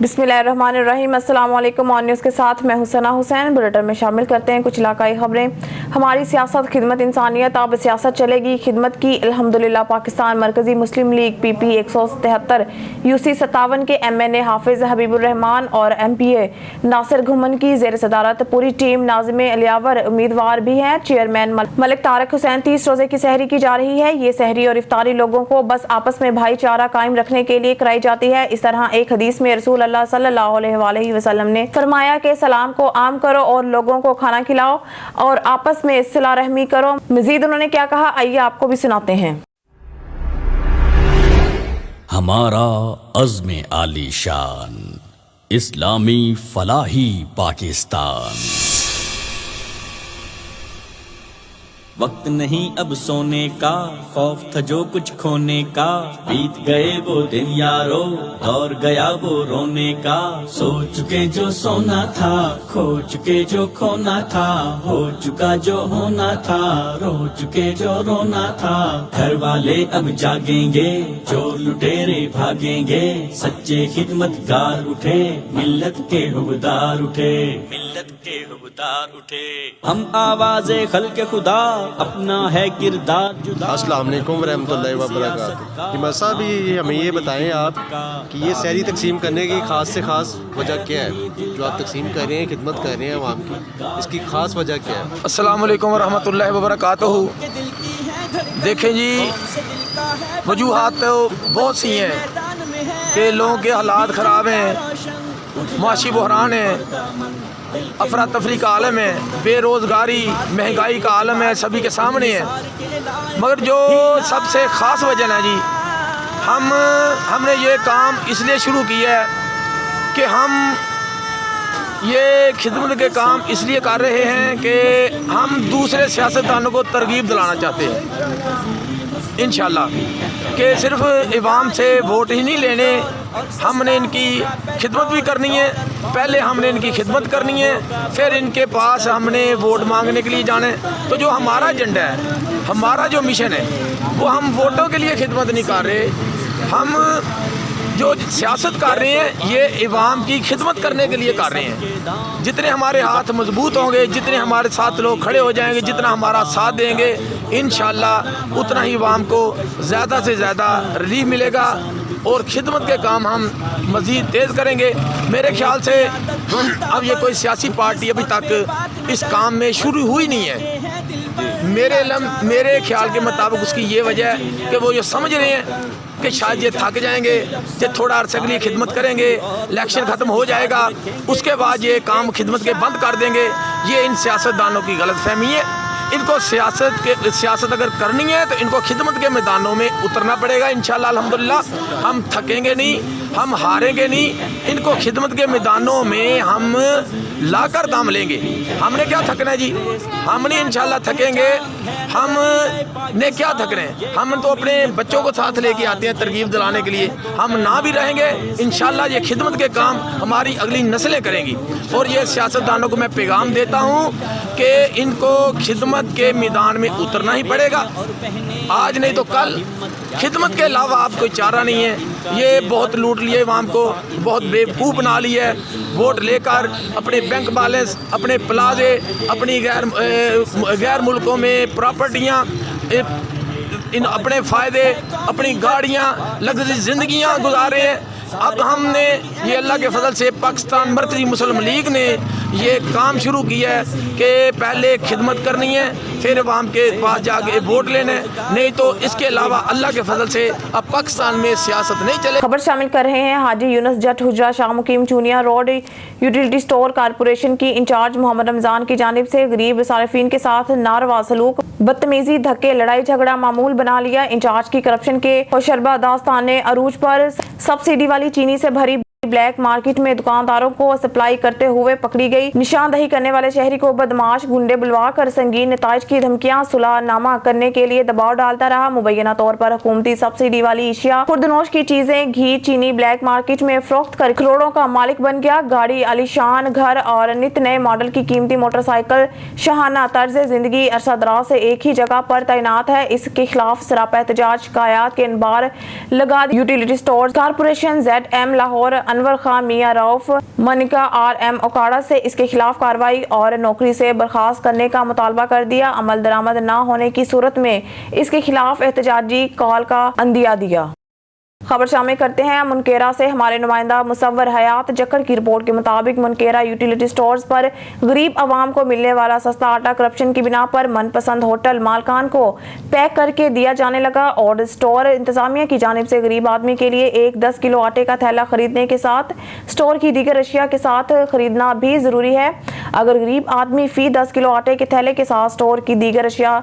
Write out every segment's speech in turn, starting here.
बिस्मिल्लाहिर्रहमानिर्रहीम। अस्सलाम वालेकुम। ऑन न्यूज़ के साथ मैं हुसैना हुसैन। बुलेटिन में शामिल करते हैं कुछ इलाकाई खबरें। हमारी सियासत खिदमत इंसानियत, अब सियासत चलेगी खिदमत की। अल्हम्दुलिल्लाह पाकिस्तान मरकजी मुस्लिम लीग PP 173 UC 57 के MNA हाफिज हबीबुर्रहमान और MPA नासिर घुमन की जेर सदारत पूरी टीम नाज़िम अलियावर उम्मीदवार भी हैं। चेयरमैन मलिक तारिक हुसैन 30 रोजे की सहरी की जा रही है। ये सहरी और इफ्तारी लोगों को बस आपस में भाईचारा कायम रखने के लिए कराई जाती है। इस तरह एक हदीस में रसूल अल्लाह सल्लल्लाहु अलैहि वसल्लम ने फरमाया कि सलाम को आम करो और लोगों को खाना खिलाओ और आपस में सिला रहमी करो। मजीद उन्होंने क्या कहा, आइए आपको भी सुनाते हैं। हमारा अज़्म आली शान, इस्लामी फलाही पाकिस्तान। वक्त नहीं अब सोने का, खौफ था जो कुछ खोने का। बीत गए वो दिन यारो, दौर गया वो रोने का। सो चुके जो सोना था, खो चुके जो खोना था। हो चुका जो होना था, रो चुके जो रोना था। घर वाले अब जागेंगे, चोर लुटेरे भागेंगे। सच्चे खिदमतगार उठे, मिल्लत के हुबदार उठे, मिल्लत के हुबदार उठे। हम आवाज़े खल्क़े खुदा, अपना है किरदार जुदा। अस्सलाम वालेकुम रहमतुल्लाहि व बरकातहू। हिम्मत साहब हमें ये बताएं आप कि ये सहरी तकसीम करने की खास से खास वजह क्या है? जो आप तकसीम कर रहे हैं, खिदमत कर रहे हैं अवाम की, इसकी खास वजह क्या है? अस्सलाम वालेकुम व रहमतुल्लाहि व बरकातहू। देखें जी, वजूहात तो बहुत सी हैं कि लोगों के हालात ख़राब हैं, माशी बहरान है, अफरा तफरी का आलम है, बेरोज़गारी महंगाई का आलम है, सभी के सामने है। मगर जो सबसे ख़ास वजह है जी, हमने ये काम इसलिए शुरू किया है कि हम ये खिदमत के काम इसलिए कर रहे हैं कि हम दूसरे सियासतदानों को तरगीब दिलाना चाहते हैं इंशाल्लाह, कि सिर्फ इवाम से वोट ही नहीं लेने, हमने इनकी खिदमत भी करनी है। पहले हमने इनकी खिदमत करनी है, फिर इनके पास हमने वोट मांगने के लिए जाना है। तो जो हमारा एजेंडा है, हमारा जो मिशन है, वो हम वोटों के लिए खिदमत नहीं कर रहे। हम जो सियासत कर रहे हैं, ये इवाम की खिदमत करने के लिए कर रहे हैं। जितने हमारे हाथ मजबूत होंगे, जितने हमारे साथ लोग खड़े हो जाएंगे, जितना हमारा साथ देंगे, इंशाल्लाह उतना ही इवाम को ज़्यादा से ज़्यादा रिलीफ मिलेगा और खिदमत के काम हम मज़ीद तेज़ करेंगे। मेरे ख्याल से अब ये कोई सियासी पार्टी अभी तक इस काम में शुरू हुई नहीं है। मेरे ख्याल के मुताबिक उसकी ये वजह है कि वो ये समझ रहे हैं कि शायद ये थक जाएंगे, ये थोड़ा अरसे के लिए खिदमत करेंगे, इलेक्शन ख़त्म हो जाएगा, उसके बाद ये काम खिदमत के बंद कर देंगे। ये इन सियासतदानों की गलत फहमी है। इनको सियासत अगर करनी है तो इनको खिदमत के मैदानों में उतरना पड़ेगा। इंशाल्लाह अल्हम्दुलिल्लाह हम थकेंगे नहीं, हम हारेंगे नहीं। इनको खिदमत के मैदानों में हम लाकर दाम लेंगे। हमने क्या थकना है जी, हमने इंशाल्लाह थकेंगे। हम ने क्या थकना है, हम तो अपने बच्चों को साथ लेके आते हैं तरगीब दिलाने के लिए। हम ना भी रहेंगे, इंशाल्लाह ये खिदमत के काम हमारी अगली नस्लें करेंगी। और ये सियासतदानों को मैं पैगाम देता हूँ कि इनको खिदमत के मैदान में उतरना ही पड़ेगा, आज नहीं तो कल। खिदमत के अलावा आप कोई चारा नहीं है। ये बहुत लूट लिए इमाम को, बहुत बेवकूफ़ बना ली है। वोट लेकर अपने बैंक बैलेंस, अपने प्लाजे, अपनी गैर मुल्कों में प्रॉपर्टियाँ, इन अपने फ़ायदे, अपनी गाड़ियाँ, लग्जरी ज़िंदगियाँ गुजारे हैं। अब हमने ये अल्लाह के फजल से पाकिस्तान मरकजी मुस्लिम लीग ने ये काम शुरू किया है कि पहले खिदमत करनी है, फिर अवाम के पास जाके वोट लेने। नहीं तो इसके अलावा अल्लाह के फजल से अब पाकिस्तान में सियासत नहीं चले। खबर शामिल कर रहे हैं। Haji Younis Jat Hujra Shah Muqeem Chunian road utility store corporation की इंचार्ज मोहम्मद रमजान की जानिब से गरीब सारिफीन के साथ नारवा सलूक, बदतमीजी, धक्के, लड़ाई झगड़ा मामूल बना लिया। इंचार्ज की करप्शन के होशरबा दास्तान ने अरूज पर सब्सिडी वाली चीनी से भरी ब्लैक मार्केट में दुकानदारों को सप्लाई करते हुए पकड़ी गई। निशानदही करने वाले शहरी को बदमाश गुंडे बुलवा कर संगीन नताइज की धमकियां सुलहनामा करने के लिए दबाव डालता रहा। मुबैना तौर पर हुकूमती सब्सिडी वाली इशिया, खुर्दनोश की चीजें, घी, चीनी ब्लैक मार्केट में फरोख्त कर करोड़ों का मालिक बन गया। गाड़ी, आलीशान घर और नित नए मॉडल की कीमती मोटरसाइकिल, शाहाना तर्ज जिंदगी अरसा दराज से एक ही जगह पर तैनात है। इसके खिलाफ सरापा एहतजाज शिकायत के अनबार लगा utility store corporation ZM Lahore Anwar Khan Mian Rauf منکا RM Okara سے اس کے خلاف کارروائی اور نوکری سے برخاست کرنے کا مطالبہ کر دیا. عمل درآمد نہ ہونے کی صورت میں اس کے خلاف احتجاجی کال کا عندیہ دیا. خبر شامل کرتے ہیں منکیرا سے. ہمارے نمائندہ مصور حیات جکڑ کی رپورٹ کے مطابق منکیرا یوٹیلیٹی سٹورز پر غریب عوام کو ملنے والا سستا آٹا کرپشن کی بنا پر من پسند ہوٹل مالکان کو پیک کر کے دیا جانے لگا اور سٹور انتظامیہ کی جانب سے غریب آدمی کے لیے ایک 10 کلو آٹے کا تھیلا خریدنے کے ساتھ سٹور کی دیگر اشیاء کے ساتھ خریدنا بھی ضروری ہے. اگر غریب آدمی فی 10 کلو آٹے کے تھیلے کے ساتھ سٹور کی دیگر اشیاء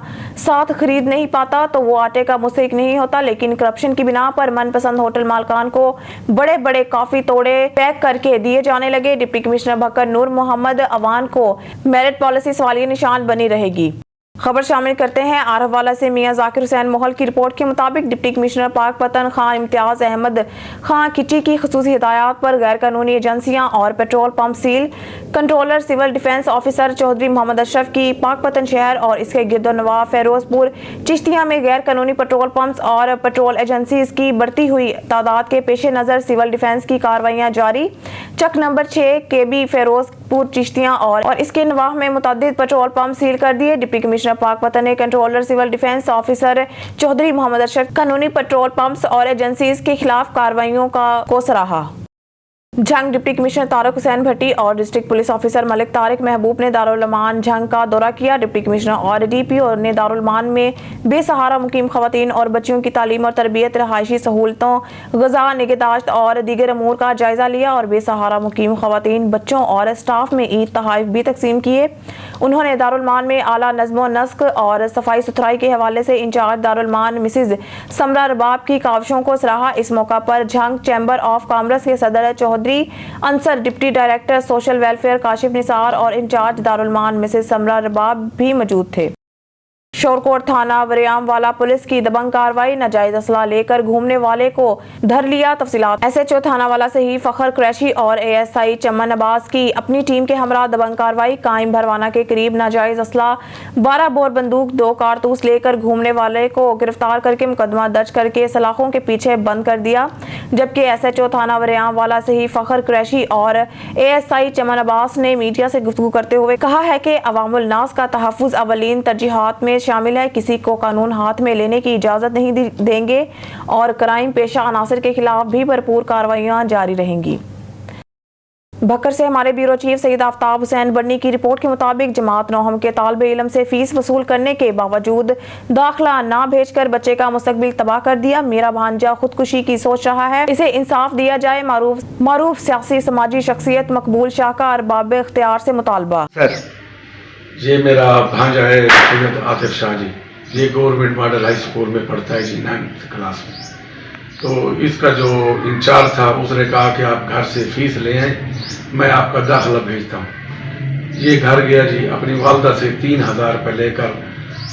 ساتھ خرید نہیں پاتا تو وہ آٹے کا مستحق نہیں ہوتا. لیکن کرپشن کی بنا پر من پسند ہوٹل مالکان کو بڑے بڑے کافی توڑے پیک کر کے دیے جانے لگے. ڈپٹی کمشنر بھکر نور محمد عوان کو میرٹ پالیسی سوالیہ نشان بنی رہے گی. خبر شامل کرتے ہیں عارف والا سے. میاں ذاکر حسین محل کی رپورٹ کے مطابق ڈپٹی کمشنر پاک پتن خان امتیاز احمد خان کٹی کی خصوصی ہدایات پر غیر قانونی ایجنسیاں اور petrol pump seal controller civil defence officer Chaudhry Muhammad Ashraf کی پاک پتن شہر اور اس کے گرد و نواح فیروز پور چشتیہ میں غیر قانونی پیٹرول پمپس اور پیٹرول ایجنسیز کی بڑھتی ہوئی تعداد کے پیش نظر سول ڈیفنس کی کارروائیاں جاری. چک نمبر 6 KB فیروز پور چشتیہ اور اس کے نواح میں متعدد پیٹرول پمپ سیل کر دیے. ڈپٹی کمشنر پاک پتن نے controller civil defence officer Chaudhry Muhammad Ashraf قانونی پیٹرول پمپس اور ایجنسیز کے خلاف کارروائیوں کو سراہا. جھنگ ڈپٹی کمشنر طارق حسین بھٹی اور ڈسٹرکٹ پولیس آفیسر ملک طارق محبوب نے دارالمان جھنگ کا دورہ کیا. ڈپٹی کمشنر اور DPO نے دارالمان میں بے سہارا مقیم خواتین اور بچیوں کی تعلیم اور تربیت، رہائشی سہولتوں، غذا، نگہداشت اور دیگر امور کا جائزہ لیا اور بے سہارا مقیم خواتین، بچوں اور اسٹاف میں عید تحائف بھی تقسیم کیے. انہوں نے دارالمان میں اعلیٰ نظم و نسق اور صفائی ستھرائی کے حوالے سے انچارج دارالمان مسز سمرا رباب کی کاوشوں کو سراہا. اس موقع پر جھنگ چیمبر آف کامرس کے صدر Chaudhry Ansar, deputy director social welfare Kashif Nisar اور انچارج دارالمان مسز سمرا رباب بھی موجود تھے. شورکوٹ تھانہ وریام والا پولیس کی دبنگ کارروائی، ناجائز اسلحہ لے کر گھومنے والے کو دھر لیا. تفصیلات SHO تھانہ والا سے ہی فخر قریشی اور ASI چمن عباس کی اپنی ٹیم کے ہمراہ دبنگ کارروائی. قائم بھروانہ کے قریب ناجائز اسلحہ 12 بور بندوق 2 کارتوس لے کر گھومنے والے کو گرفتار کر کے مقدمہ درج کر کے سلاخوں کے پیچھے بند کر دیا. جبکہ SHO تھانہ وریام والا سے ہی فخر قریشی اور ASI چمن عباس نے میڈیا سے گفتگو کرتے ہوئے کہا ہے کہ عوام الناس کا تحفظ اولین ترجیحات میں شامل ہے. کسی کو قانون ہاتھ میں لینے کی اجازت نہیں دیں گے اور کرائم پیشہ عناصر کے خلاف بھی بھرپور کارروائیاں جاری رہیں گی. بھکر سے ہمارے بیورو چیف سید آفتاب حسین بڑنی کی رپورٹ کے مطابق جماعت نوہم کے طالب علم سے فیس وصول کرنے کے باوجود داخلہ نہ بھیج کر بچے کا مستقبل تباہ کر دیا. میرا بھانجا خودکشی کی سوچ رہا ہے، اسے انصاف دیا جائے. معروف سیاسی سماجی شخصیت مقبول شاہکار باب اختیار سے مطالبہ. سر یہ میرا بھانجا ہے سید عاطف شاہ جی، یہ گورنمنٹ ماڈل ہائی اسکول میں پڑھتا ہے جی 9th کلاس میں. تو اس کا جو انچارج تھا اس نے کہا کہ آپ گھر سے فیس لے آئیں، میں آپ کا داخلہ بھیجتا ہوں. یہ گھر گیا جی، اپنی والدہ سے 3000 روپے لے کر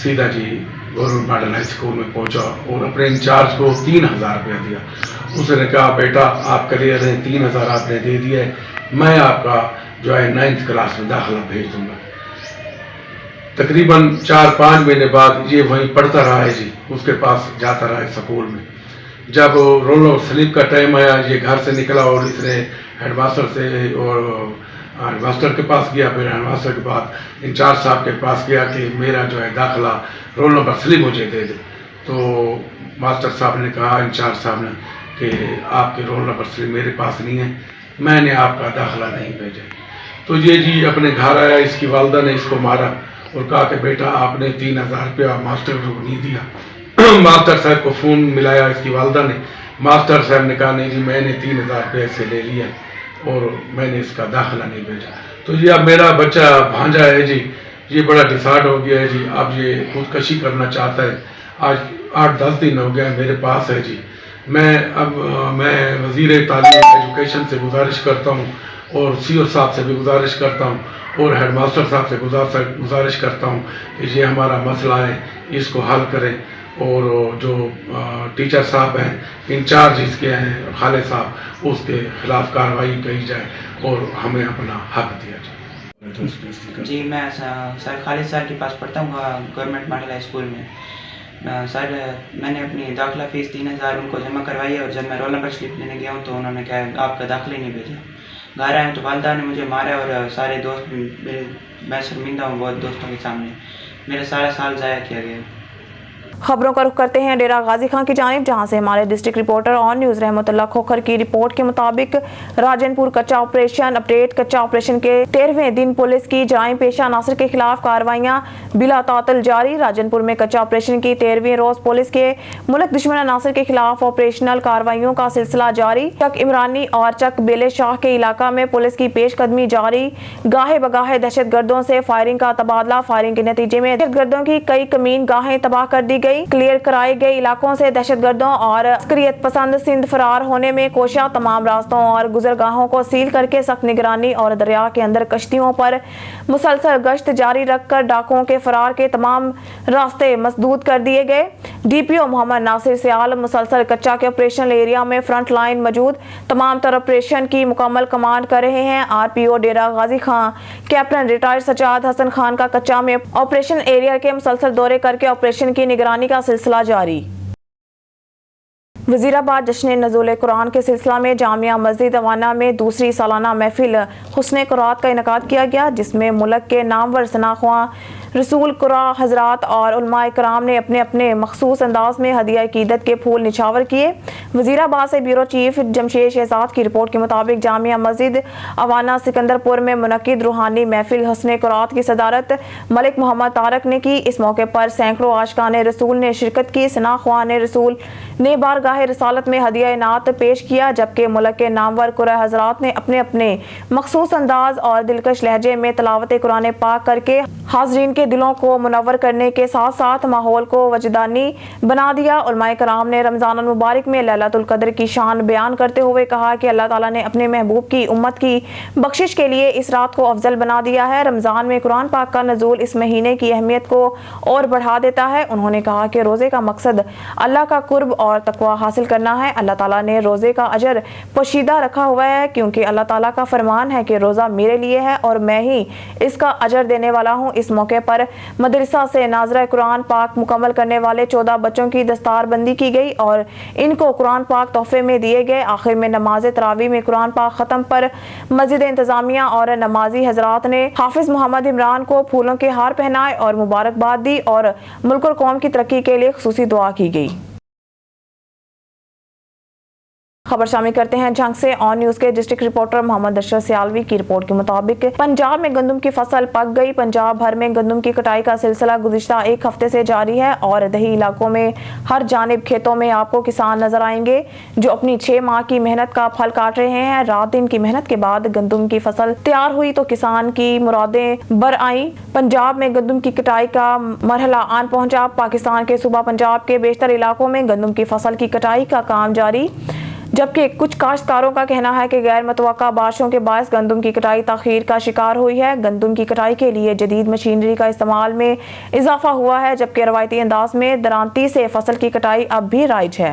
سیدھا جی گورنمنٹ ماڈل ہائی اسکول میں پہنچا اور اپنے انچارج کو 3000 روپیہ دیا. اس نے کہا بیٹا آپ کلیئر ہیں، 3000 آپ نے دے دیا ہے، میں آپ کا جو ہے 9th کلاس میں داخلہ بھیج دوں گا. تقریباً 4-5 مہینے بعد یہ وہیں پڑھتا رہا ہے جی، اس کے پاس جاتا رہا ہے سکول میں. جب رول اور سلپ کا ٹائم آیا یہ گھر سے نکلا اور اس نے ہیڈ ماسٹر سے اور ہیڈ ماسٹر کے پاس گیا، پھر ہیڈ ماسٹر کے بعد انچارج صاحب کے پاس گیا کہ میرا جو ہے داخلہ رول نمبر سلپ مجھے دے دے. تو ماسٹر صاحب نے کہا انچارج صاحب نے کہ آپ کے رول نمبر سلپ میرے پاس نہیں ہے، میں نے آپ کا داخلہ نہیں بھیجا. تو یہ جی اپنے گھر آیا، اس کی والدہ نے اس کو مارا اور کہا کہ بیٹا آپ نے 3000 روپیہ ماسٹر کو نہیں دیا. ماسٹر صاحب کو فون ملایا اس کی والدہ نے، ماسٹر صاحب نے کہا نہیں جی میں نے 3000 روپے سے لے لیا اور میں نے اس کا داخلہ نہیں بھیجا. تو یہ اب میرا بچہ بھانجا ہے جی، یہ بڑا ڈسارڈ ہو گیا ہے جی، اب یہ خودکشی کرنا چاہتا ہے. آج 8-10 دن ہو گئے میرے پاس ہے جی. میں وزیر تعلیم ایجوکیشن سے گزارش کرتا ہوں اور CO صاحب سے بھی گزارش کرتا ہوں اور ہیڈ ماسٹر صاحب سے گزارش کرتا ہوں کہ یہ ہمارا مسئلہ ہے، اس کو حل کریں. اور جو ٹیچر صاحب ہیں، انچارج اس کے ہیں خالد صاحب، اس کے خلاف کارروائی کی جائے اور ہمیں اپنا حق دیا جائے. جی میں سر خالد صاحب کے پاس پڑھتا ہوں گورنمنٹ ماڈل ہائی اسکول میں. سر میں نے اپنی داخلہ فیس 3000 ان کو جمع کروائی ہے، اور جب میں رول نمبر سلپ لینے گیا ہوں تو انہوں نے کہا آپ کا داخلہ ہی نہیں بھیجا۔ گھر آئے تو والدہ نے مجھے مارا، اور سارے دوست میں شرمندہ ہوں بہت دوستوں کے سامنے، میرا سارا سال ضائع کیا گیا۔ خبروں کا رخ کرتے ہیں ڈیرہ غازی خان کی جانب، جہاں سے ہمارے ڈسٹرکٹ رپورٹر آن نیوز رحمت اللہ کھوکھر کی رپورٹ کے مطابق راجن پور کچا آپریشن اپڈیٹ۔ کچا آپریشن کے 13ویں دن پولیس کی جرائم پیشہ عناصر کے خلاف کارروائیاں بلا تعطل جاری۔ راجن پور میں کچا آپریشن کی 13ویں روز پولیس کے ملک دشمن عناصر کے خلاف آپریشنل کارروائیوں کا سلسلہ جاری۔ چک عمرانی اور چک بیلے شاہ کے علاقہ میں پولیس کی پیش قدمی جاری، گاہے بگاہے دہشت گردوں سے فائرنگ کا تبادلہ۔ فائرنگ کے نتیجے میں دہشت گردوں کی کئی کمین گاہیں تباہ کر دی گئی۔ کلیئر کرائے گئے علاقوں سے دہشت گردوں اور عسکریت پسند سندھ فرار ہونے میں کوشاں۔ تمام راستوں اور گزرگاہوں کو سیل کر کے سخت نگرانی اور دریا کے اندر کشتیوں پر مسلسل گشت جاری رکھ کر ڈاکوؤں کے فرار کے تمام راستے مسدود کر دیے گئے۔ ڈی پی او محمد ناصر سیال مسلسل کچا کے آپریشنل ایریا میں فرنٹ لائن موجود تمام تر آپریشن کی مکمل کمانڈ کر رہے ہیں۔ آر پی او ڈیرہ غازی خان کیپٹن ریٹائرڈ سجاد حسن خان کا کچا میں آپریشن ایریا کے مسلسل دورے کر کے آپریشن کی نگرانی کا سلسلہ جاری۔ وزیر آباد جشن نزول قرآن کے سلسلہ میں جامعہ مسجد اوانہ میں دوسری سالانہ محفل حسن قرات کا انعقاد کیا گیا، جس میں ملک کے نامور ثناءخواں رسول قرآ حضرات اور علماء کرام نے اپنے اپنے مخصوص انداز میں ہدیہ عقیدت کے پھول نچھاور کیے۔ وزیر آباد سے بیورو چیف جمشید شہزاد کی رپورٹ کے مطابق جامعہ مسجد اوانہ سکندر پور میں منعقد روحانی محفل حسن قرات کی صدارت ملک محمد طارق نے کی۔ اس موقع پر سینکڑوں عاشقان رسول نے شرکت کی۔ ثناءخواں رسول نے بارگاہ رسالت میں ہدیہ انعام پیش کیا، جبکہ ملک کے نامور قرآ حضرات نے اپنے اپنے مخصوص انداز اور دلکش لہجے میں تلاوت قرآن پاک کر کے حاضرین کے دلوں کو منور کرنے کے ساتھ ساتھ ماحول کو وجدانی بنا دیا۔ علماء کرام نے رمضان المبارک میں لیلۃ القدر کی شان بیان کرتے ہوئے کہا کہ اللہ تعالیٰ نے اپنے محبوب کی امت کی بخشش کے لیے اس رات کو افضل بنا دیا ہے۔ رمضان میں قرآن پاک کا نزول اس مہینے کی اہمیت کو اور بڑھا دیتا ہے۔ انہوں نے کہا کہ روزے کا مقصد اللہ کا قرب اور تقوی حاصل کرنا ہے۔ اللہ تعالیٰ نے روزے کا اجر پوشیدہ رکھا ہوا ہے، کیونکہ اللہ تعالیٰ کا فرمان ہے کہ روزہ میرے لیے ہے اور میں ہی اس کا اجر دینے والا ہوں۔ اس موقع پر مدرسہ سے ناظرہ قرآن پاک مکمل کرنے والے 14 بچوں کی دستار بندی کی گئی اور ان کو قرآن پاک تحفے میں دیے گئے۔ آخر میں نماز تراویح میں قرآن پاک ختم پر مسجد انتظامیہ اور نمازی حضرات نے حافظ محمد عمران کو پھولوں کے ہار پہنائے اور مبارکباد دی اور ملک اور قوم کی ترقی کے لیے خصوصی دعا کی گئی۔ خبر شامل کرتے ہیں جھنگ سے۔ آن نیوز کے ڈسٹرکٹ رپورٹر محمد اشرف سیالوی کی رپورٹ کے مطابق پنجاب میں گندم کی فصل پک گئی۔ پنجاب بھر میں گندم کی کٹائی کا سلسلہ گزشتہ ایک ہفتے سے جاری ہے اور دیہی علاقوں میں ہر جانب کھیتوں میں آپ کو کسان نظر آئیں گے جو اپنی 6 ماہ کی محنت کا پھل کاٹ رہے ہیں۔ رات دن کی محنت کے بعد گندم کی فصل تیار ہوئی تو کسان کی مرادیں بر آئیں۔ پنجاب میں گندم کی کٹائی کا مرحلہ آن پہنچا۔ پاکستان کے صوبہ پنجاب کے بیشتر علاقوں میں گندم کی فصل کی کٹائی کا کام جاری، جبکہ کچھ کاشتکاروں کا کہنا ہے کہ غیر متوقع بارشوں کے باعث گندم کی کٹائی تاخیر کا شکار ہوئی ہے۔ گندم کی کٹائی کے لیے جدید مشینری کا استعمال میں اضافہ ہوا ہے، جبکہ روایتی انداز میں درانتی سے فصل کی کٹائی اب بھی رائج ہے۔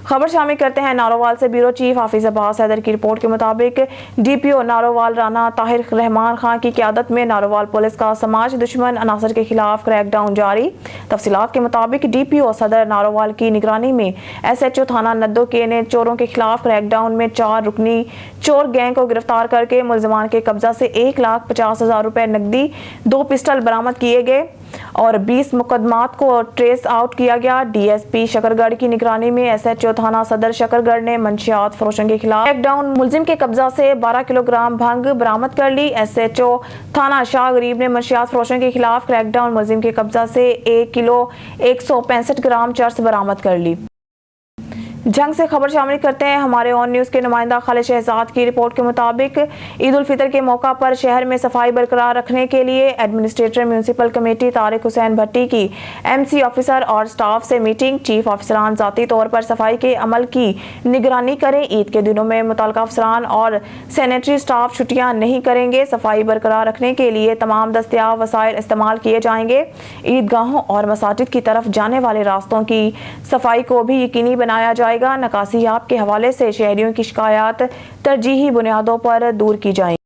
خبر شامل کرتے ہیں نارووال سے۔ بیورو چیف حافظ عباس حیدر کی رپورٹ کے مطابق ڈی پی او نارووال رانا طاہر رحمان خان کی قیادت میں نارووال پولیس کا سماج دشمن عناصر کے خلاف کریک ڈاؤن جاری۔ تفصیلات کے مطابق ڈی پی او صدر نارووال کی نگرانی میں ایس ایچ او تھانہ ندو کے نے چوروں کے خلاف کریک ڈاؤن میں 4 رکنی چور گینگ کو گرفتار کر کے ملزمان کے قبضہ سے 1,50,000 روپے نقدی، 2 پسٹل برآمد کیے گئے اور 20 مقدمات کو ٹریس آؤٹ کیا گیا۔ ڈی ایس پی شکرگڑھ کی نگرانی میں ایس ایچ او تھانہ صدر شکرگڑھ نے منشیات فروشوں کے خلاف کریک ڈاؤن، ملزم کے قبضہ سے 12 کلو گرام بھنگ برآمد کر لی۔ ایس ایچ او تھانہ شاہ غریب نے منشیات فروشوں کے خلاف کریک ڈاؤن، ملزم کے قبضہ سے 1 کلو 165 گرام چرس برآمد کر لی۔ جنگ سے خبر شامل کرتے ہیں ہمارے آن نیوز کے نمائندہ خالد شہزاد کی رپورٹ کے مطابق عید الفطر کے موقع پر شہر میں صفائی برقرار رکھنے کے لیے ایڈمنسٹریٹر میونسپل کمیٹی طارق حسین بھٹی کی ایم سی آفیسر اور سٹاف سے میٹنگ۔ چیف افسران ذاتی طور پر صفائی کے عمل کی نگرانی کریں۔ عید کے دنوں میں متعلقہ افسران اور سینیٹری سٹاف چھٹیاں نہیں کریں گے۔ صفائی برقرار رکھنے کے لیے تمام دستیاب وسائل استعمال کیے جائیں گے۔ عیدگاہوں اور مساجد کی طرف جانے والے راستوں کی صفائی کو بھی یقینی بنایا جائے گا۔ نکاسیاب کے حوالے سے شہریوں کی شکایات ترجیحی بنیادوں پر دور کی جائیں۔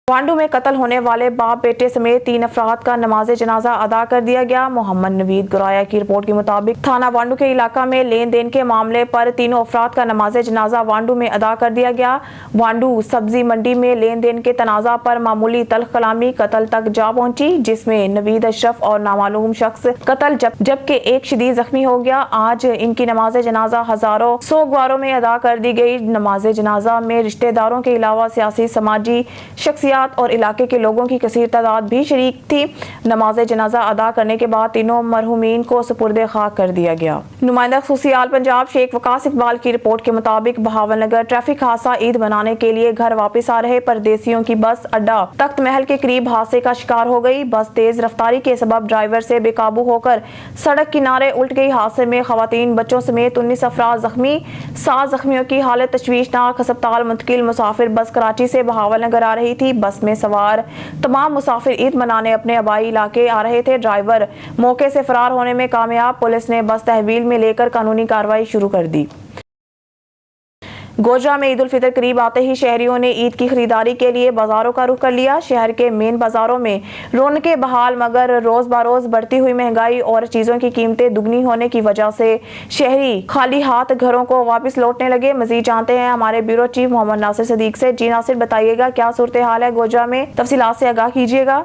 वांडू में कत्ल होने वाले बाप बेटे समेत 3 अफराद का नमाज जनाजा अदा कर दिया गया। मोहम्मद नवीद गुराया की रिपोर्ट के मुताबिक थाना वांडू के इलाका में लेन देन के मामले पर तीनों अफराद का नमाज जनाजा वांडू में अदा कर दिया गया। वांडू सब्जी मंडी में लेन देन के तनाजा पर मामूली तल्ख कलामी कत्ल तक जा पहुंची, जिसमें नवीद अशरफ और नामालूम शख्स कत्ल जबकि एक शदीद जख्मी हो गया। आज इनकी नमाज जनाजा हजारों सोगवारों में अदा कर दी गई। नमाज जनाजा में रिश्तेदारों के अलावा सियासी समाजी शख्सियत और इलाके के लोगों की कसीर तादाद भी शरीक थी। नमाज जनाजा अदा करने के बाद तीनों मरहूमीन को सुपुर्दे खाक कर दिया गया। नुमाइंदा खुसूसियाल पंजाब शेख वकास इकबाल की रिपोर्ट के मुताबिक बहावलनगर ट्रैफिक हादसा ईद मनाने के लिए घर वापस आ रहे परदेसियों की बस अड्डा तख्त महल के करीब हादसे का शिकार हो गई। बस तेज रफ्तारी के सबब ड्राइवर से बेकाबू होकर सड़क किनारे उल्ट गई। हादसे में खवातीन बच्चों समेत 19 अफराद जख्मी, 7 जख्मियों की हालत तशवीशनाक। अस्पताल मुंतकिल। मुसाफिर बस कराची से बहावलनगर आ रही थी। बस में सवार तमाम मुसाफिर ईद मनाने अपने आबाई इलाके आ रहे थे। ड्राइवर मौके से फरार होने में कामयाब। पुलिस ने बस तहवील में लेकर कानूनी कार्रवाई शुरू कर दी। गोजरा में ईद उल फितर करीब आते ही शहरियों ने ईद की खरीदारी के लिए बाजारों का रुख कर लिया। शहर के मेन बाजारों में रौनकें बहाल, मगर रोज बरोज बढ़ती हुई महंगाई और चीजों की कीमतें दुगनी होने की वजह से शहरी खाली हाथ घरों को वापस लौटने लगे। मजीद जानते हैं हमारे ब्यूरो चीफ मोहम्मद नासिर सदीक से। जी नासिर, बताइएगा क्या सूरत हाल है गोजरा में, तफसीलात से आगाह कीजिएगा।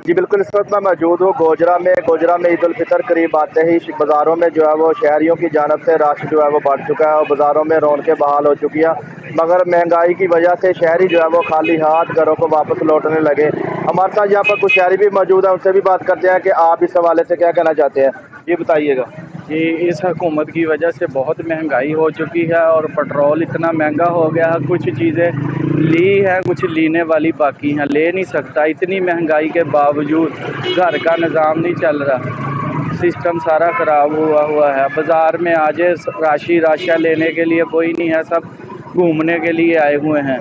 जी बिल्कुल, इस वक्त मैं मौजूद हूँ गोजरा में ईद उल फितर करीब आते ही बाज़ारों में जो है वो शहरियों की जानब से रश जो है वो बढ़ चुका है और बाज़ारों में रौनकें बहाल हो चुकी हैं, मगर महंगाई की वजह से शहरी जो है वो खाली हाथ घरों को वापस लौटने लगे। हमारे साथ यहाँ पर कुछ शहरी भी मौजूद है, उनसे भी बात करते हैं कि आप इस हवाले से क्या कहना चाहते हैं। ये बताइएगा। कि इस हुकूमत की वजह से बहुत महंगाई हो चुकी है और पेट्रोल इतना महंगा हो गया है। कुछ चीज़ें ली हैं, कुछ लेने वाली बाकी हैं, ले नहीं सकता। इतनी महंगाई के बावजूद घर का निज़ाम नहीं चल रहा, सिस्टम सारा ख़राब हुआ है। बाज़ार में आज राशिया लेने के लिए कोई नहीं है, सब घूमने के लिए आए हुए हैं।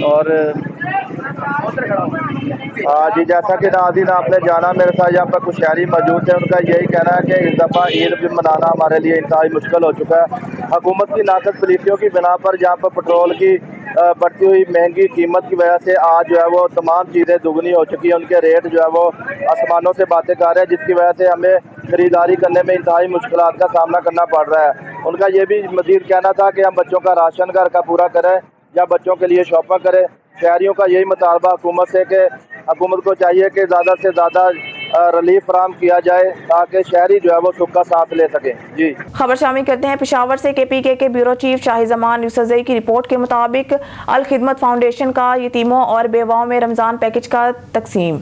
और जी जैसा कि नाज़रीन आपने जाना, मेरे साथ यहाँ पर कुछ शहरी मौजूद थे, उनका यही कहना है कि इस दफ़ा ईद भी मनाना हमारे लिए इंतहाई मुश्किल हो चुका है। हुकूमत की नाकस पॉलिसियों की बिना पर जहाँ पर पेट्रोल की बढ़ती हुई महंगी कीमत की वजह से आज जो है वो तमाम चीज़ें दुगनी हो चुकी हैं, उनके रेट जो है वो आसमानों से बातें कर रहे हैं, जिसकी वजह से हमें ख़रीदारी करने में इंतहाई मुश्किलात का सामना करना पड़ रहा है। उनका ये भी मज़ीद कहना था कि हम बच्चों का राशन घर का पूरा करें या बच्चों के लिए शॉपिंग करें। शहरियों का यही मुतालबा हुकूमत से कि हुकूमत को चाहिए कि ज़्यादा से ज़्यादा रिलीफ फराहम किया जाए ताकि शहरी जो है वो सुख का सांस ले सकें। जी खबर शामिल करते हैं पेशावर से। KPK के ब्यूरो चीफ शाहिजमान यूसुफजई की रिपोर्ट के मुताबिक अल खिदमत फाउंडेशन का यतीमों और बेवाओं में रमज़ान पैकेज का तकसीम।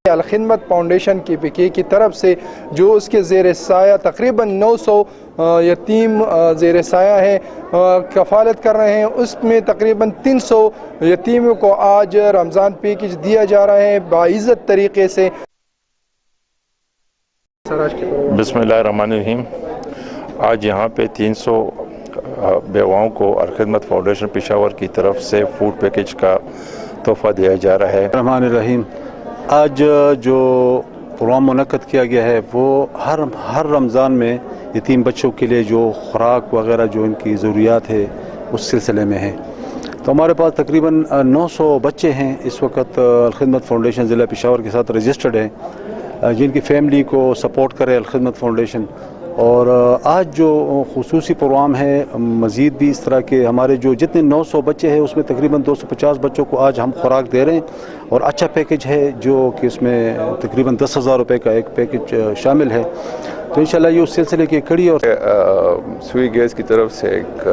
अल खिदमत फाउंडेशन KPK की तरफ से जो उसके ज़ेर साया तकरीबन 900 यतीम ज़ेर साया है कफ़ालत कर रहे हैं, उसमें तकरीबन 300 यतीमों को आज रमज़ान पैकेज दिया जा रहा है बाइज़्ज़त तरीके से। बिस्मिल्लाहिर्रहमानिर्रहीम। आज यहाँ पे 300 बेवाओं को अल खिदमत फाउंडेशन पेशावर की तरफ से फूड पैकेज का तोहफ़ा दिया जा रहा है। रहमानिर्रहीम, आज जो प्रोग्राम मुनक्कद किया गया है वो हर रमज़ान में यतीम बच्चों के लिए जो खुराक वगैरह जो इनकी ज़रूरियात है उस सिलसिले में है। तो हमारे पास तकरीबन 900 बच्चे हैं इस वक्त अल खिदमत फाउंडेशन ज़िला पेशावर के साथ रजिस्टर्ड है, जिनकी फैमिली को सपोर्ट करे अल खिदमत फाउंडेशन। और आज जो खुसूसी प्रोग्राम है, मज़ीद भी इस तरह के हमारे जो जितने 900 बच्चे हैं उसमें तकरीबन 250 बच्चों को आज हम खुराक दे रहे हैं और अच्छा पैकेज है जो कि इसमें तकरीबन 10,000 रुपये का एक पैकेज शामिल है। तो इंशाल्लाह ये उस सिलसिले की कड़ी। और स्वी गैस की तरफ से एक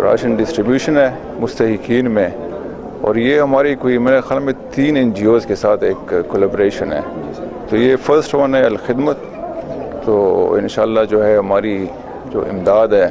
राशन डिस्ट्रीब्यूशन है मुस्तहिकीन में, और ये हमारी कोई मेरे ख्याल में 3 NGOs के साथ एक कोलैबोरेशन है। तो ये फर्स्ट वन है अल खिदमत। तो इंशाल्लाह जो है हमारी जो इमदाद है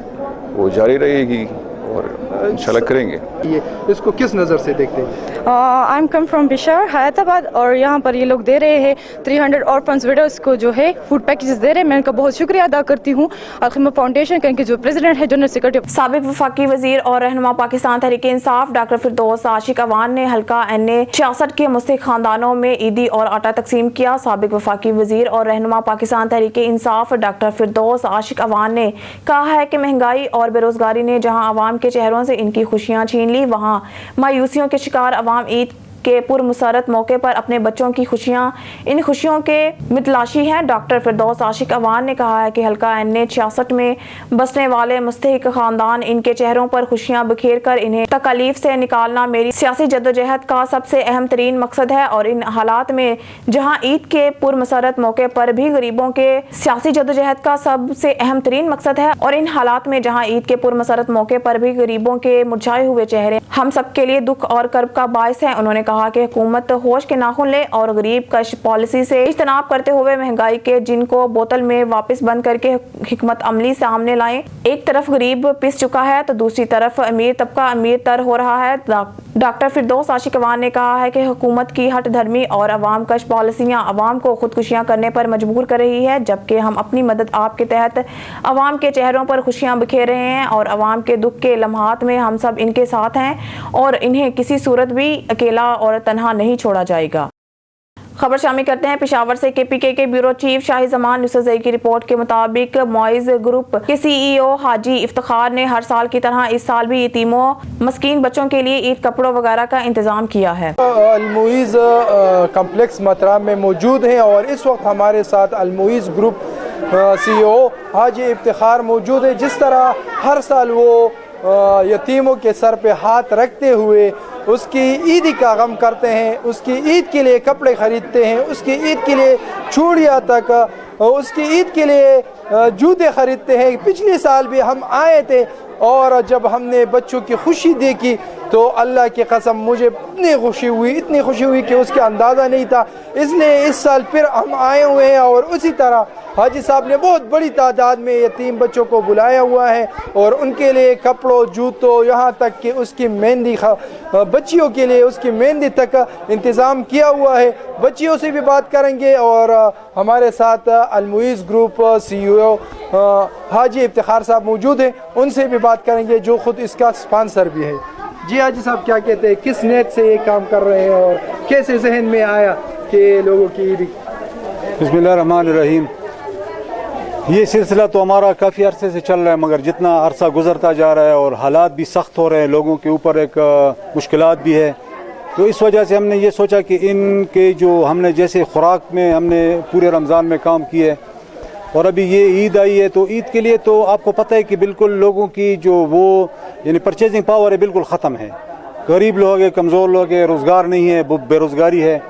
वो जारी रहेगी और इंशाल्लाह करेंगे। ये इसको किस नज़र से देखते हैं? I am come from Peshawar Hyderabad और यहाँ पर ये लोग दे रहे हैं 300 ऑर्फन्स विडोज को जो है फूड पैकेजेस दे रहे हैं। मैं उनका बहुत शुक्रिया अदा करती हूँ अल खिदमत फाउंडेशन का, इनके जो प्रेसिडेंट है जनरल सेक्रेटरी। साबिक वफाकी वजीर और रहनुमा पाकिस्तान तहरीक इंसाफ डॉक्टर फिरदौस आशिक अवान ने हल्का NA 66 के मुस्तहिक खानदानों में ईदी और आटा तकसीम किया। साबिक वफाकी वजीर और रहनुमा पाकिस्तान तहरीक इंसाफ डॉक्टर फिरदौस आशिक अवान ने कहा है कि महंगाई और बेरोजगारी ने जहाँ आवाम के चेहरों हाथों से इनकी खुशियां छीन ली। वहां मायूसियों के शिकार अवाम ईद के पुरमसरत मौके पर अपने बच्चों की इन खुशियों के मितलाशी हैं। डॉक्टर फिरदौस आशिक अवान ने कहा है कि हल्का NA 66 में बसने वाले मुस्तहिक खानदान इनके चेहरों पर खुशियां बिखेर कर इन्हें तकलीफ से निकालना मेरी सियासी जद्दोजहद का सबसे अहम तरीन मकसद है और इन हालात में जहां ईद के पुरमसरत मौके पर भी गरीबों के सियासी जद्दोजहद का सबसे अहम तरीन मकसद है और इन हालात में जहां ईद के पुरमसरत मौके पर भी गरीबों के मुरझाए हुए चेहरे हम सबके लिए दुख और कर्ब का बायस है। उन्होंने कहा कि हुकूमत होश के नाखून ले और गरीब कश पॉलिसी से इज्तनाब करते हुए महंगाई के जिनको बोतल में वापस बंद करके हिकमत अमली सामने लाएं। एक तरफ गरीब पिस चुका है तो दूसरी तरफ अमीर तबका अमीर तर हो रहा है। डॉक्टर फिरदौस आशिक अवान ने कहा है कि हुकूमत की हट धर्मी और अवाम कश पॉलिसियां अवाम को खुदकुशियां करने पर मजबूर कर रही है, जबकि हम अपनी मदद आपके तहत अवाम के चेहरों पर खुशियां बिखेर रहे हैं और अवाम के दुख के लम्हात में हम सब इनके साथ हैं और इन्हें किसी सूरत भी अकेला और तन्हा नहीं छोड़ा जाएगा। खबर शामिल करते हैं पेशावर से। KPK के ब्यूरो चीफ शाही जमान न्यूज़ की रिपोर्ट के मुताबिक मॉइज ग्रुप के CEO हाजी इफ्तिखार ने हर साल की तरह इस साल भी यतीमों मस्कीन बच्चों के लिए ईद कपड़ों वगैरह का इंतजाम किया है। अलमुइज़ कम्प्लेक्स मतरा में मौजूद हैं और इस वक्त हमारे साथ अलमुइज़ ग्रुप CEO हाजी इफ्तिखार मौजूद है। जिस तरह हर साल वो यतीमों के सर पे हाथ रखते हुए उसकी ईद का गम करते हैं, उसकी ईद के लिए कपड़े खरीदते हैं, उसकी ईद के लिए चूड़ियाँ तक, उसकी ईद के लिए जूते खरीदते हैं। पिछले साल भी हम आए थे और जब हमने बच्चों की खुशी देखी तो अल्लाह की कसम मुझे इतनी खुशी हुई कि उसका अंदाज़ा नहीं था। इसलिए इस साल फिर हम आए हुए हैं और उसी तरह हाजी साहब ने बहुत बड़ी तादाद में यतीम बच्चों को बुलाया हुआ है और उनके लिए कपड़ों जूतों यहाँ तक कि उसकी मेहंदी बच्चियों के लिए उसकी मेहंदी तक इंतज़ाम किया हुआ है। बच्चियों से भी बात करेंगे और हमारे साथ अलमुइज़ ग्रुप CEO हाजी इफ्तिखार साहब मौजूद हैं, उनसे भी बात करेंगे जो ख़ुद इसका स्पॉन्सर भी है। जी हाजी साहब, क्या कहते हैं, किस नीयत से ये काम कर रहे हैं और कैसे जहन में आया कि लोगों की ईद? बिस्मिल्लाहिर्रहमानिर्रहीम। ये सिलसिला तो हमारा काफ़ी अरसे से चल रहा है, मगर जितना अरसा गुजरता जा रहा है और हालात भी सख्त हो रहे हैं, लोगों के ऊपर एक मुश्किलात भी है, तो इस वजह से हमने ये सोचा कि इनके जो हमने जैसे खुराक में हमने पूरे रमज़ान में काम किए और अभी ये ईद आई है, तो ईद के लिए तो आपको पता है कि बिल्कुल लोगों की जो वो यानी परचेजिंग पावर है बिल्कुल ख़त्म है। गरीब लोग हैं, कमज़ोर लोग हैं, रोज़गार नहीं है, बेरोज़गारी है।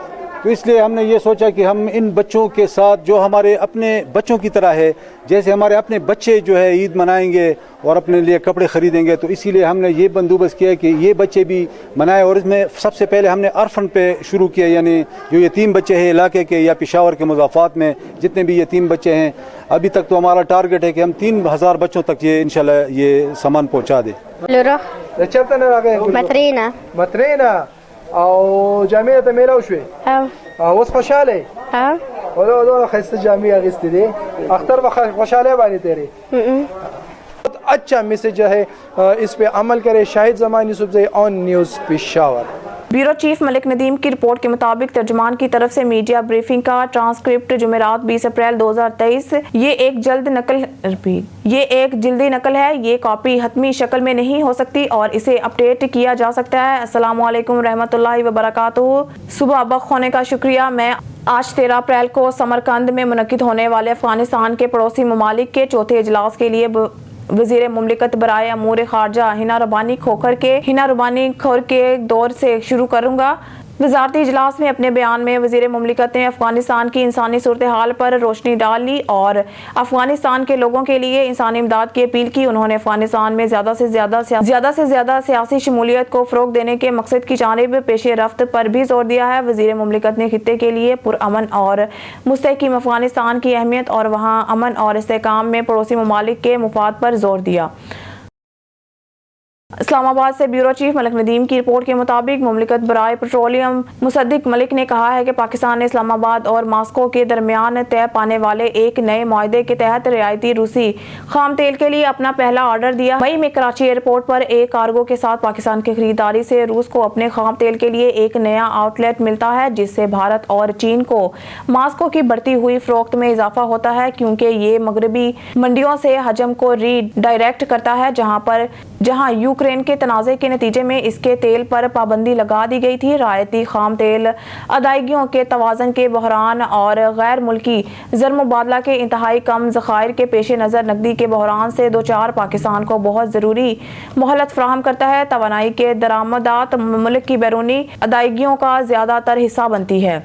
तो इसलिए हमने ये सोचा कि हम इन बच्चों के साथ जो हमारे अपने बच्चों की तरह है, जैसे हमारे अपने बच्चे जो है ईद मनाएंगे और अपने लिए कपड़े ख़रीदेंगे, तो इसीलिए हमने ये बंदोबस्त किया कि ये बच्चे भी मनाएं। और इसमें सबसे पहले हमने अरफन पे शुरू किया, यानी जो यतीम बच्चे हैं इलाके के या पेशावर के मुज़ाफ़ात में जितने भी यतीम बच्चे हैं, अभी तक तो हमारा टारगेट है कि हम 3000 बच्चों तक ये इंशाल्लाह ये सामान पहुँचा दें। او جامعه ته میلاو شوې؟ اوس خوشاله یې؟ ولو ښایسته جامې اخیستې دي، اختر به خوشحالی باندې تیرې؟ اچھا میسج ہے، اس پہ عمل کرے۔ Shahid Zaman Yousafzai Aan news Peshawar. Bureau chief Malik Nadeem की रिपोर्ट के मुताबिक तर्जुमान की तरफ से मीडिया ब्रीफिंग का ट्रांसक्रिप्ट जुमेरात 20 अप्रैल 2023। ये एक जल्दी नकल है, ये कॉपी हतमी शक्ल में नहीं हो सकती और इसे अपडेट किया जा सकता है। अस्सलामु अलैकुम रहमतुल्लाहि व बरकातुहू। सुबह अबक होने का शुक्रिया। मैं आज 13 अप्रैल को समरकंद में मुनक्किद होने वाले अफगानिस्तान के पड़ोसी ममालिक के चौथे इजलास के लिए वज़ीर मुमलिकत बराए अमूर खारजा हिना रबानी खोर के दौर से शुरू करूँगा। वजारती इजलास में अपने बयान में वज़ीर मुमलिकत ने अफगानिस्तान की इंसानी सूरत हाल पर रोशनी डाल ली और अफगानिस्तान के लोगों के लिए इंसानी इमदाद की अपील की। उन्होंने अफगानिस्तान में ज़्यादा से ज़्यादा सियासी शमूलियत को फ़रोग देने के मकसद की जानिब पेश रफ्त पर भी जोर दिया है। वज़ीर मुमलिकत ने खित्ते के लिए पुरअमन और मुस्तहकम अफगानिस्तान की अहमियत और वहाँ अमन और इस्तेहकाम में पड़ोसी ममालिक के मुफाद पर जोर दिया। इस्लामाबाद से ब्यूरो चीफ मलिक नदीम की रिपोर्ट के मुताबिक मुमलिकत बराए पेट्रोलियम मुसद्दिक मलिक ने कहा है कि पाकिस्तान ने इस्लामाबाद और मॉस्को के दरमियान तय पाने वाले एक नए मुआहदे के तहत रियायती रूसी खाम तेल के लिए अपना पहला ऑर्डर दिया। मई में कराची एयरपोर्ट पर एक कार्गो के साथ पाकिस्तान की खरीदारी से रूस को अपने खाम तेल के लिए एक नया आउटलेट मिलता है, जिससे भारत और चीन को मॉस्को की बढ़ती हुई फरोख्त में इजाफा होता है, क्योंकि ये मगरबी मंडियों से हजम को रीडायरेक्ट करता है, जहाँ पर जहां यूक्रेन के तनाज़े के नतीजे में इसके तेल पर पाबंदी लगा दी गई थी। रायती खाम तेल अदायगियों के तवाज़न के बहरान और गैर मुल्की ज़र मुबादला के इंतहाई कम ज़खायर के पेश नज़र नकदी के बहरान से दो चार पाकिस्तान को बहुत ज़रूरी मोहलत फराहम करता है। तवानाई के दरामदात मुल्क की बैरूनी अदायगियों का ज़्यादातर हिस्सा बनती है।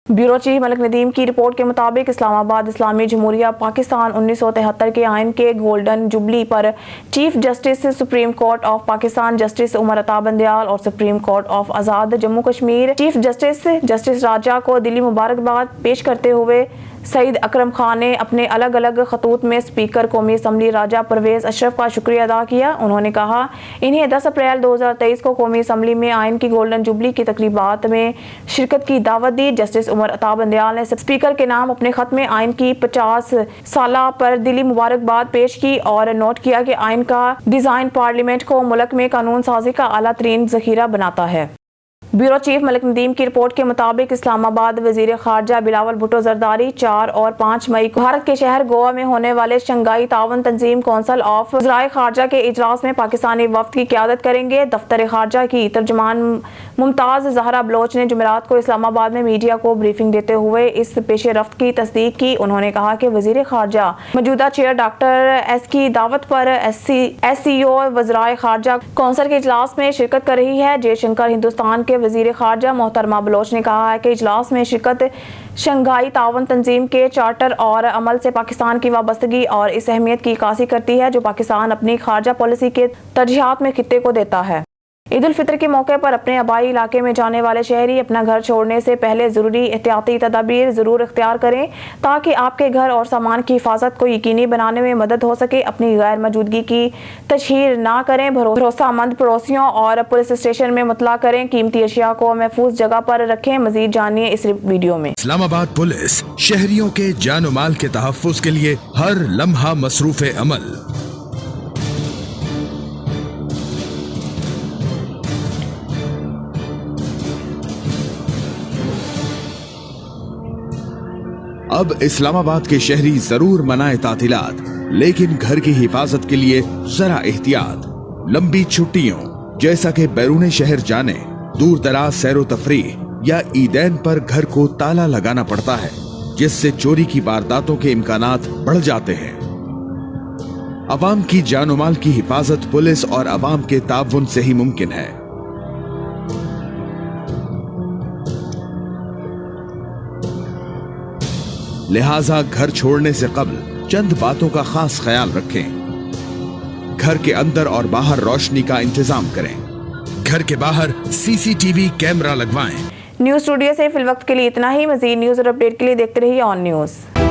ब्यूरो चीफ मलिक नदीम की रिपोर्ट के मुताबिक इस्लामाबाद इस्लामी जमहूरिया पाकिस्तान 1973 के आइन के गोल्डन जुबली पर chief justice supreme court of Pakistan justice Umar Ata Bandial और supreme court of Azad Jammu Kashmir chief justice Raja को दिली मुबारकबाद पेश करते हुए सईद अकरम खान ने अपने अलग अलग खतूत में स्पीकर कौमी असम्बली राजा परवेज़ अशरफ का शुक्रिया अदा किया। उन्होंने कहा इन्हें 10 अप्रैल 2023 को कौमी असम्बली में आइन की गोल्डन जुबली की तकरीबात में शिरकत की दावत दी। जस्टिस उमर अता बंदयाल ने स्पीकर के नाम अपने खत में आइन की 50 साला पर दिली मुबारकबाद पेश की और नोट किया कि आइन का डिज़ाइन पार्लियामेंट को मुल्क में कानून साजी का आला तरीन ज़खीरा बनाता है। ब्यूरो चीफ मलिक नदीम की रिपोर्ट के मुताबिक इस्लामाबाद वजीर खारजा बिलावल भुट्टो जरदारी 4 और 5 मई को भारत के शहर गोवा में होने वाले शंघाई तावन तंजीम कौंसिल ऑफ वज़राए खारजा के इजलास में पाकिस्तानी वफ्द की क़यादत करेंगे। दफ्तर खारजा की तर्जुमान मुमताज़ ज़हरा बलोच ने जुमेरात को इस्लामाबाद में मीडिया को ब्रीफिंग देते हुए इस पेश रफ्त की तस्दीक की। उन्होंने कहा कि वजीर खारजा मौजूदा चेयर डॉक्टर एस की दावत पर SCO वज़राए खारजा कौंसिल के इजलास में शिरकत कर रही है। जयशंकर हिंदुस्तान के वजीर खारजा मोहतरमा बलोच ने कहा है कि इजलास में शिरकत शंघाई तावन तंजीम के चार्टर और अमल से पाकिस्तान की वाबस्तगी और इस अहमियत की इक्कासी करती है जो पाकिस्तान अपनी खारजा पॉलिसी के तरजीहात में खित्ते को देता है। ईद उल फितर के मौके पर अपने आबाई इलाके में जाने वाले शहरी अपना घर छोड़ने से पहले ज़रूरी एहतियाती तदाबीर ज़रूर इख्तियार करें ताकि आपके घर और सामान की हिफाजत को यकीनी बनाने में मदद हो सके। अपनी गैर मौजूदगी की तशहीर ना करें। भरोसामंद पड़ोसियों और पुलिस स्टेशन में मुतला करें। कीमती अशिया को महफूज जगह पर रखें। मजीद जानिए इस वीडियो में। इस्लामाबाद पुलिस शहरियों के जान माल के तहफ़्फ़ुज़ के लिए हर लम्हा मसरूफ़ अमल। अब इस्लामाबाद के शहरी जरूर मनाए तातीलात, लेकिन घर की हिफाजत के लिए जरा एहतियात। लंबी छुट्टियों जैसा कि बैरून शहर जाने, दूर दराज सैरो तफरीह या ईदैन पर घर को ताला लगाना पड़ता है, जिससे चोरी की वारदातों के इम्कानात बढ़ जाते हैं। अवाम की जान माल की हिफाजत पुलिस और अवाम के ताउन से ही मुमकिन है। लिहाजा घर छोड़ने से कबल चंद बातों का खास ख्याल रखें। घर के अंदर और बाहर रोशनी का इंतजाम करें। घर के बाहर CCTV कैमरा लगवाएं। न्यूज़ स्टूडियो से फिल वक्त के लिए इतना ही। मजीद न्यूज़ और अपडेट के लिए देखते रहिए ऑन न्यूज़।